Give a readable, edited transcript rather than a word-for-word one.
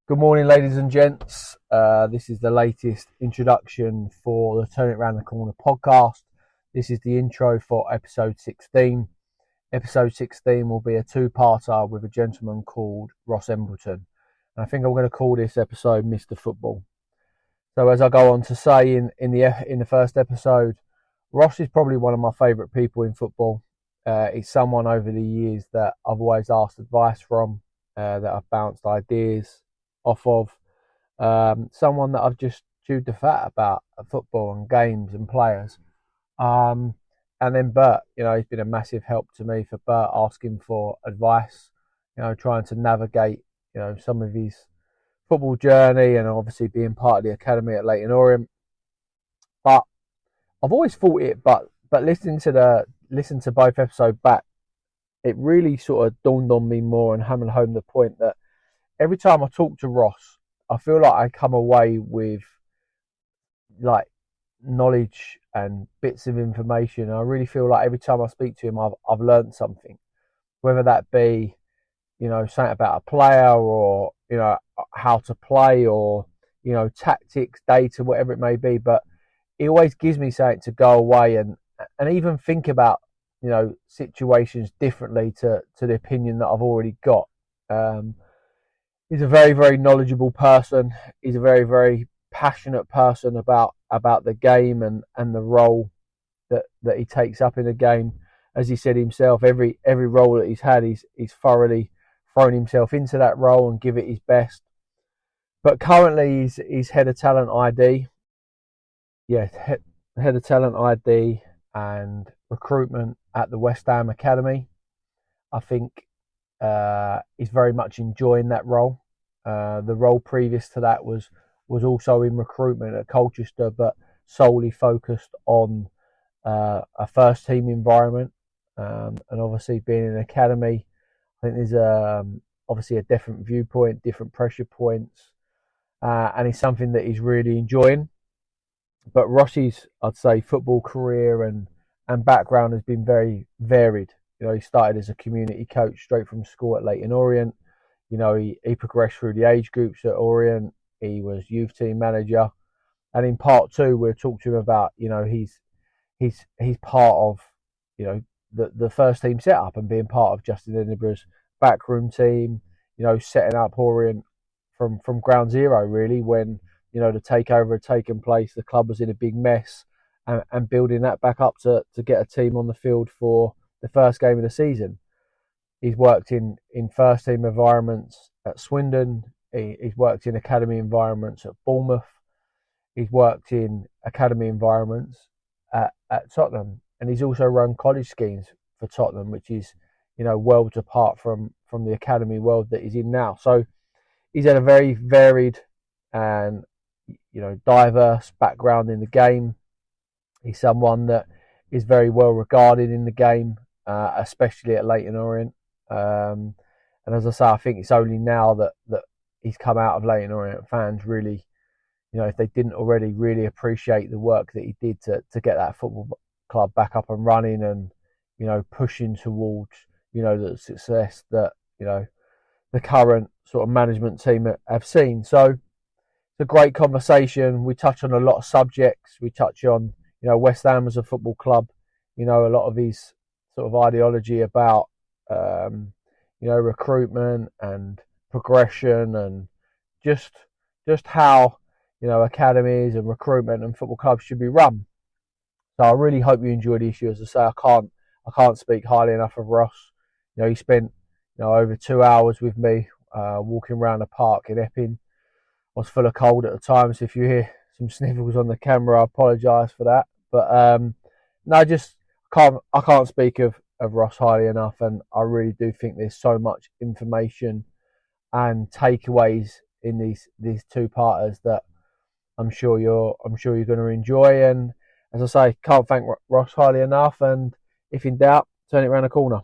Good morning, ladies and gents. This is the latest introduction for the Turn It Round the Corner podcast. This is the intro for episode 16. Episode 16 will be a two-parter with a gentleman called Ross Embleton. And I think I'm going to call this episode Mr. Football. So as I go on to say in the first episode, Ross is probably one of my favourite people in football. He's someone over the years that I've always asked advice from, that I've bounced ideas off of, someone that I've just chewed the fat about football and games and players. And then Bert, he's been a massive help to me, for Bert asking for advice, trying to navigate, some of his football journey, and obviously being part of the academy at Leyton Orient. But I've always thought but listening to both episodes back, it really sort of dawned on me more and hammered home the point that every time I talk to Ross, I feel like I come away with like knowledge and bits of information. I really feel like every time I speak to him, I've learned something, whether that be, something about a player, or, how to play, or, tactics, data, whatever it may be. But he always gives me something to go away and even think about, situations differently to the opinion that I've already got. He's a very, very knowledgeable person. He's a very, very passionate person about the game and the role that he takes up in the game. As he said himself, every role that he's had, he's thoroughly thrown himself into that role and give it his best. But currently he's head of talent ID. Yeah, head of talent ID and recruitment at the West Ham Academy. I think he's very much enjoying that role. The role previous to that was also in recruitment at Colchester, but solely focused on a first team environment. And obviously being in an academy, I think there's obviously a different viewpoint, different pressure points, and it's something that he's really enjoying. But Rossi's, I'd say, football career and background has been very varied. He started as a community coach straight from school at Leyton Orient. He progressed through the age groups at Orient. He was youth team manager. And in part two, we'll talk to him about, he's part of, the first team setup and being part of Justin Edinburgh's backroom team, setting up Orient from ground zero, really, when, the takeover had taken place. The club was in a big mess, and building that back up to get a team on the field for the first game of the season. He's worked in first team environments at Swindon. He's worked in academy environments at Bournemouth. He's worked in academy environments at Tottenham, and he's also run college schemes for Tottenham, which is, worlds apart from the academy world that he's in now. So he's had a very varied and, diverse background in the game. He's someone that is very well regarded in the game, especially at Leyton Orient. And as I say, I think it's only now that he's come out of Leyton Orient, fans really, if they didn't already, really appreciate the work that he did to get that football club back up and running, and, pushing towards, the success that, the current sort of management team have seen. So it's a great conversation. We touch on a lot of subjects. We touch on, West Ham as a football club, a lot of his sort of ideology about, recruitment and progression, and just how, academies and recruitment and football clubs should be run. So I really hope you enjoy the issue. As I say, I can't speak highly enough of Ross. He spent, over 2 hours with me, walking around the park in Epping. I was full of cold at the time, so if you hear some sniffles on the camera, I apologise for that. But no, I can't speak of Ross highly enough, and I really do think there's so much information and takeaways in these two-parters that I'm sure you're going to enjoy. And as I say, can't thank Ross highly enough. And if in doubt, turn it around the corner.